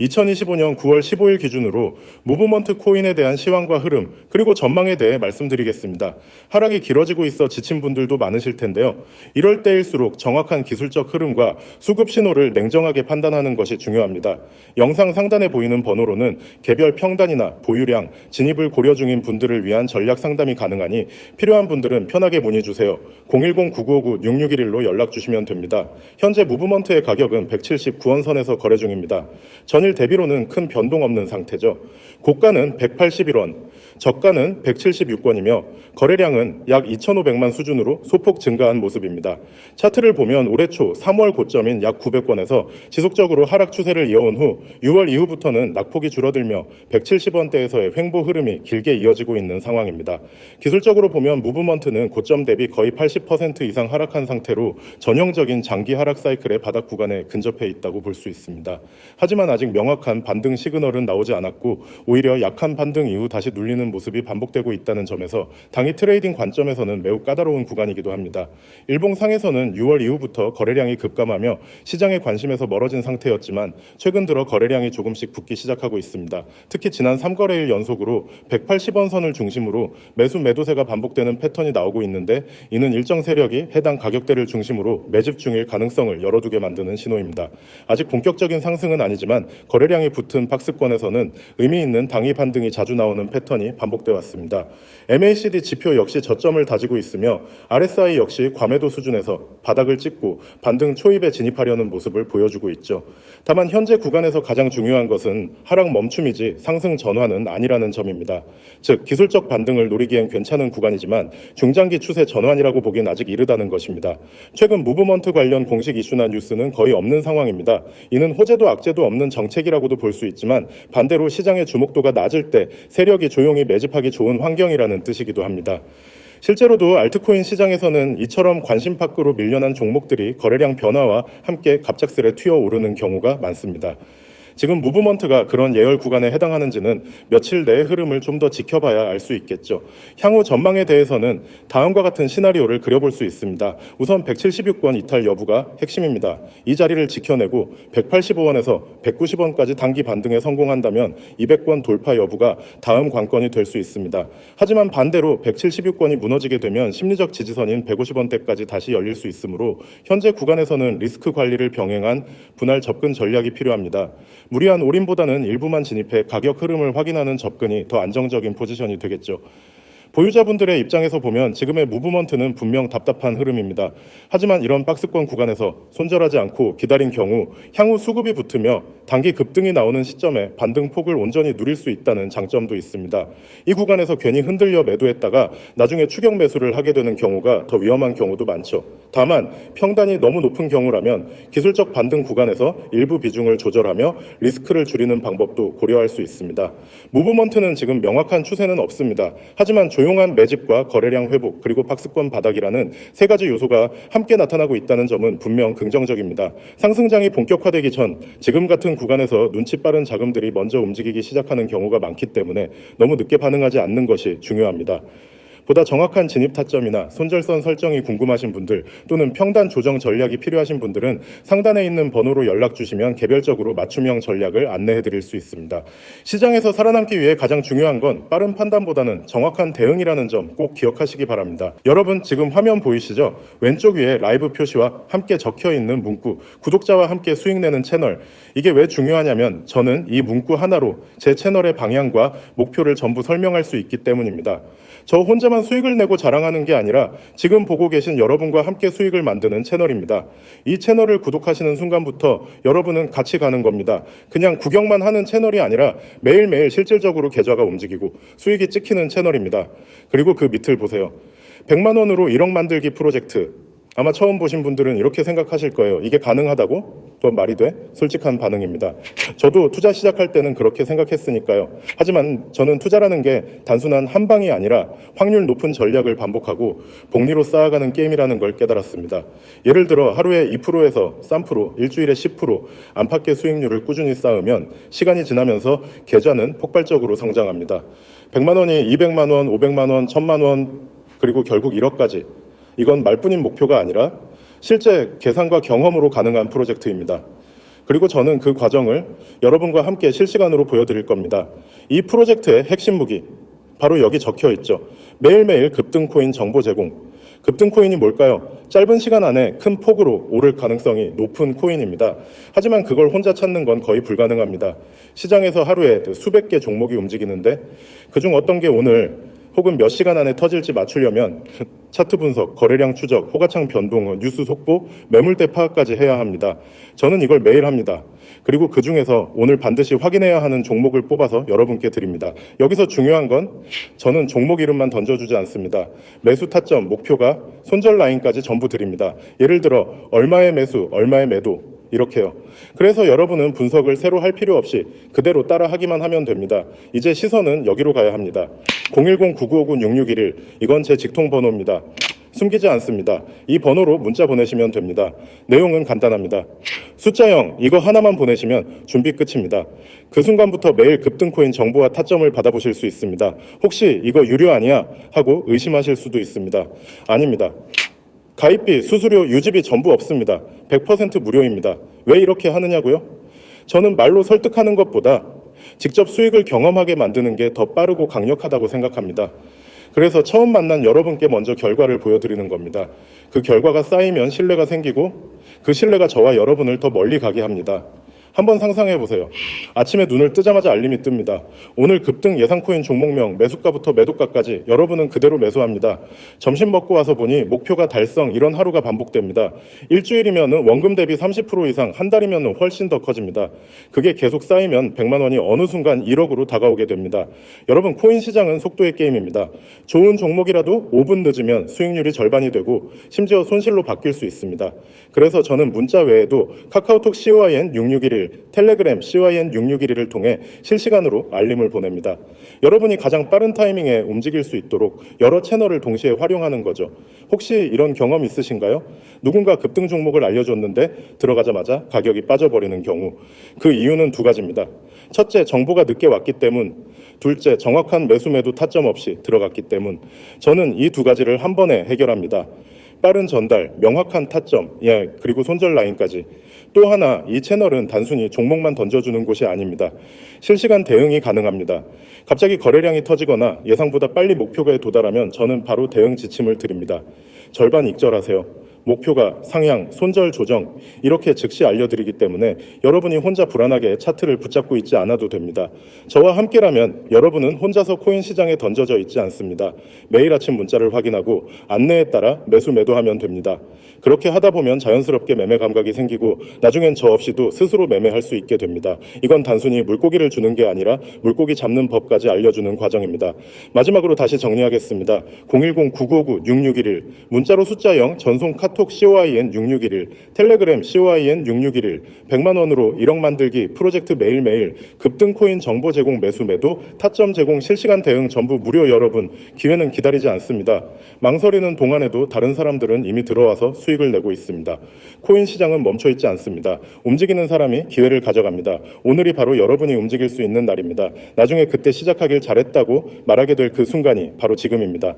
2025년 9월 15일 기준으로 무브먼트 코인에 대한 시황과 흐름 그리고 전망에 대해 말씀드리겠습니다. 하락이 길어지고 있어 지친 분들도 많으실 텐데요. 이럴 때일수록 정확한 기술적 흐름과 수급 신호를 냉정하게 판단하는 것이 중요합니다. 영상 상단에 보이는 번호로는 개별 평단이나 보유량, 진입을 고려 중인 분들을 위한 전략 상담이 가능하니 필요한 분들은 편하게 문의 주세요. 010-9959-6611로 연락 주시면 됩니다. 현재 무브먼트의 가격은 179원 선에서 거래 중입니다. 전일 대비로는 큰 변동 없는 상태죠. 고가는 181원, 저가는 176원이며 거래량은 약 2,500만 수준으로 소폭 증가한 모습입니다. 차트를 보면 올해 초 3월 고점인 약 900원에서 지속적으로 하락 추세를 이어온 후 6월 이후부터는 낙폭이 줄어들며 170원대에서의 횡보 흐름이 길게 이어지고 있는 상황입니다. 기술적으로 보면 무브먼트는 고점 대비 거의 80% 이상 하락한 상태로 전형적인 장기 하락 사이클의 바닥 구간에 근접해 있다고 볼 수 있습니다. 하지만 아직 명확한 반등 시그널은 나오지 않았고 오히려 약한 반등 이후 다시 눌리는 모습이 반복되고 있다는 점에서 당일 트레이딩 관점에서는 매우 까다로운 구간이기도 합니다. 일봉상에서는 6월 이후부터 거래량이 급감하며 시장의 관심에서 멀어진 상태였지만 최근 들어 거래량이 조금씩 붙기 시작하고 있습니다. 특히 지난 3거래일 연속으로 180원 선을 중심으로 매수 매도세가 반복되는 패턴이 나오고 있는데 이는 일정 세력이 해당 가격대를 중심으로 매집 중일 가능성을 열어두게 만드는 신호입니다. 아직 본격적인 상승은 아니지만 거래량이 붙은 박스권에서는 의미 있는 당위 반등이 자주 나오는 패턴이 반복돼 왔습니다. MACD 지표 역시 저점을 다지고 있으며 RSI 역시 과매도 수준에서 바닥을 찍고 반등 초입에 진입하려는 모습을 보여주고 있죠. 다만 현재 구간에서 가장 중요한 것은 하락 멈춤이지 상승 전환은 아니라는 점입니다. 즉 기술적 반등을 노리기엔 괜찮은 구간이지만 중장기 추세 전환이라고 보기엔 아직 이르다는 것입니다. 최근 무브먼트 관련 공식 이슈나 뉴스는 거의 없는 상황입니다. 이는 호재도 악재도 없는 정책이라고도 볼 수 있지만 반대로 시장의 주목도가 낮을 때 세력이 조용히 매집하기 좋은 환경이라는 뜻이기도 합니다. 실제로도 알트코인 시장에서는 이처럼 관심 밖으로 밀려난 종목들이 거래량 변화와 함께 갑작스레 튀어오르는 경우가 많습니다. 지금 무브먼트가 그런 예열 구간에 해당하는지는 며칠 내의 흐름을 좀 더 지켜봐야 알 수 있겠죠. 향후 전망에 대해서는 다음과 같은 시나리오를 그려볼 수 있습니다. 우선 176원 이탈 여부가 핵심입니다. 이 자리를 지켜내고 185원에서 190원까지 단기 반등에 성공한다면 200원 돌파 여부가 다음 관건이 될 수 있습니다. 하지만 반대로 176원이 무너지게 되면 심리적 지지선인 150원대까지 다시 열릴 수 있으므로 현재 구간에서는 리스크 관리를 병행한 분할 접근 전략이 필요합니다. 무리한 올인보다는 일부만 진입해 가격 흐름을 확인하는 접근이 더 안정적인 포지션이 되겠죠. 보유자분들의 입장에서 보면 지금의 무브먼트는 분명 답답한 흐름입니다. 하지만 이런 박스권 구간에서 손절하지 않고 기다린 경우 향후 수급이 붙으며 단기 급등이 나오는 시점에 반등 폭을 온전히 누릴 수 있다는 장점도 있습니다. 이 구간에서 괜히 흔들려 매도했다가 나중에 추격 매수를 하게 되는 경우가 더 위험한 경우도 많죠. 다만 평단이 너무 높은 경우라면 기술적 반등 구간에서 일부 비중을 조절하며 리스크를 줄이는 방법도 고려할 수 있습니다. 무브먼트는 지금 명확한 추세는 없습니다. 하지만 조용한 매집과 거래량 회복 그리고 박스권 바닥이라는 세 가지 요소가 함께 나타나고 있다는 점은 분명 긍정적입니다. 상승장이 본격화되기 전 지금 같은 구간에서 눈치 빠른 자금들이 먼저 움직이기 시작하는 경우가 많기 때문에 너무 늦게 반응하지 않는 것이 중요합니다. 보다 정확한 진입 타점이나 손절선 설정이 궁금하신 분들 또는 평단 조정 전략이 필요하신 분들은 상단에 있는 번호로 연락 주시면 개별적으로 맞춤형 전략을 안내해 드릴 수 있습니다. 시장에서 살아남기 위해 가장 중요한 건 빠른 판단보다는 정확한 대응이라는 점 꼭 기억하시기 바랍니다. 여러분 지금 화면 보이시죠? 왼쪽 위에 라이브 표시와 함께 적혀 있는 문구, 구독자와 함께 수익 내는 채널. 이게 왜 중요하냐면 저는 이 문구 하나로 제 채널의 방향과 목표를 전부 설명할 수 있기 때문입니다. 저 혼자만 수익을 내고 자랑하는 게 아니라 지금 보고 계신 여러분과 함께 수익을 만드는 채널입니다. 이 채널을 구독하시는 순간부터 여러분은 같이 가는 겁니다. 그냥 구경만 하는 채널이 아니라 매일매일 실질적으로 계좌가 움직이고 수익이 찍히는 채널입니다. 그리고 그 밑을 보세요. 100만 원으로 1억 만들기 프로젝트. 아마 처음 보신 분들은 이렇게 생각하실 거예요. 이게 가능하다고? 그건 말이 돼? 솔직한 반응입니다. 저도 투자 시작할 때는 그렇게 생각했으니까요. 하지만 저는 투자라는 게 단순한 한 방이 아니라 확률 높은 전략을 반복하고 복리로 쌓아가는 게임이라는 걸 깨달았습니다. 예를 들어 하루에 2%에서 3%, 일주일에 10% 안팎의 수익률을 꾸준히 쌓으면 시간이 지나면서 계좌는 폭발적으로 성장합니다. 100만 원이 200만 원, 500만 원, 1000만 원, 그리고 결국 1억까지. 이건 말뿐인 목표가 아니라 실제 계산과 경험으로 가능한 프로젝트입니다. 그리고 저는 그 과정을 여러분과 함께 실시간으로 보여드릴 겁니다. 이 프로젝트의 핵심 무기, 바로 여기 적혀 있죠. 매일매일 급등 코인 정보 제공. 급등 코인이 뭘까요? 짧은 시간 안에 큰 폭으로 오를 가능성이 높은 코인입니다. 하지만 그걸 혼자 찾는 건 거의 불가능합니다. 시장에서 하루에 수백 개 종목이 움직이는데 그중 어떤 게 오늘 혹은 몇 시간 안에 터질지 맞추려면 차트 분석, 거래량 추적, 호가창 변동, 뉴스 속보, 매물대 파악까지 해야 합니다. 저는 이걸 매일 합니다. 그리고 그 중에서 오늘 반드시 확인해야 하는 종목을 뽑아서 여러분께 드립니다. 여기서 중요한 건 저는 종목 이름만 던져주지 않습니다. 매수 타점, 목표가 손절 라인까지 전부 드립니다. 예를 들어 얼마의 매수, 얼마의 매도 이렇게요. 그래서 여러분은 분석을 새로 할 필요 없이 그대로 따라 하기만 하면 됩니다. 이제 시선은 여기로 가야 합니다. 010-9959-6611 이건 제 직통 번호입니다. 숨기지 않습니다. 이 번호로 문자 보내시면 됩니다. 내용은 간단합니다. 숫자 0 이거 하나만 보내시면 준비 끝입니다. 그 순간부터 매일 급등코인 정보와 타점을 받아보실 수 있습니다. 혹시 이거 유료 아니야? 하고 의심하실 수도 있습니다. 아닙니다. 가입비, 수수료, 유지비 전부 없습니다. 100% 무료입니다. 왜 이렇게 하느냐고요? 저는 말로 설득하는 것보다 직접 수익을 경험하게 만드는 게 더 빠르고 강력하다고 생각합니다. 그래서 처음 만난 여러분께 먼저 결과를 보여드리는 겁니다. 그 결과가 쌓이면 신뢰가 생기고 그 신뢰가 저와 여러분을 더 멀리 가게 합니다. 한번 상상해 보세요. 아침에 눈을 뜨자마자 알림이 뜹니다. 오늘 급등 예상 코인 종목명, 매수가부터 매도가까지 여러분은 그대로 매수합니다. 점심 먹고 와서 보니 목표가 달성, 이런 하루가 반복됩니다. 일주일이면 원금 대비 30% 이상, 한 달이면 훨씬 더 커집니다. 그게 계속 쌓이면 100만 원이 어느 순간 1억으로 다가오게 됩니다. 여러분, 코인 시장은 속도의 게임입니다. 좋은 종목이라도 5분 늦으면 수익률이 절반이 되고 심지어 손실로 바뀔 수 있습니다. 그래서 저는 문자 외에도 카카오톡 COIN6611, 텔레그램 COIN6611을 통해 실시간으로 알림을 보냅니다. 여러분이 가장 빠른 타이밍에 움직일 수 있도록 여러 채널을 동시에 활용하는 거죠. 혹시 이런 경험 있으신가요? 누군가 급등 종목을 알려줬는데 들어가자마자 가격이 빠져버리는 경우. 그 이유는 두 가지입니다. 첫째, 정보가 늦게 왔기 때문. 둘째, 정확한 매수 매도 타점 없이 들어갔기 때문. 저는 이 두 가지를 한 번에 해결합니다. 빠른 전달, 명확한 타점, 그리고 손절 라인까지. 또 하나, 이 채널은 단순히 종목만 던져주는 곳이 아닙니다. 실시간 대응이 가능합니다. 갑자기 거래량이 터지거나 예상보다 빨리 목표가에 도달하면 저는 바로 대응 지침을 드립니다. 절반 익절하세요. 목표가, 상향, 손절 조정 이렇게 즉시 알려드리기 때문에 여러분이 혼자 불안하게 차트를 붙잡고 있지 않아도 됩니다. 저와 함께라면 여러분은 혼자서 코인 시장에 던져져 있지 않습니다. 매일 아침 문자를 확인하고 안내에 따라 매수 매도하면 됩니다. 그렇게 하다 보면 자연스럽게 매매 감각이 생기고 나중엔 저 없이도 스스로 매매할 수 있게 됩니다. 이건 단순히 물고기를 주는 게 아니라 물고기 잡는 법까지 알려주는 과정입니다. 마지막으로 다시 정리하겠습니다. 010-9959-6611 문자로 숫자 0 전송 카톡 COIN6611 텔레그램 COIN6611 100만 원으로 1억 만들기 프로젝트 매일매일 급등 코인 정보 제공 매수 매도 타점 제공 실시간 대응 전부 무료. 여러분, 기회는 기다리지 않습니다. 망설이는 동안에도 다른 사람들은 이미 들어와서 수익을 내고 있습니다. 코인 시장은 멈춰 있지 않습니다. 움직이는 사람이 기회를 가져갑니다. 오늘이 바로 여러분이 움직일 수 있는 날입니다. 나중에 그때 시작하길 잘했다고 말하게 될 그 순간이 바로 지금입니다.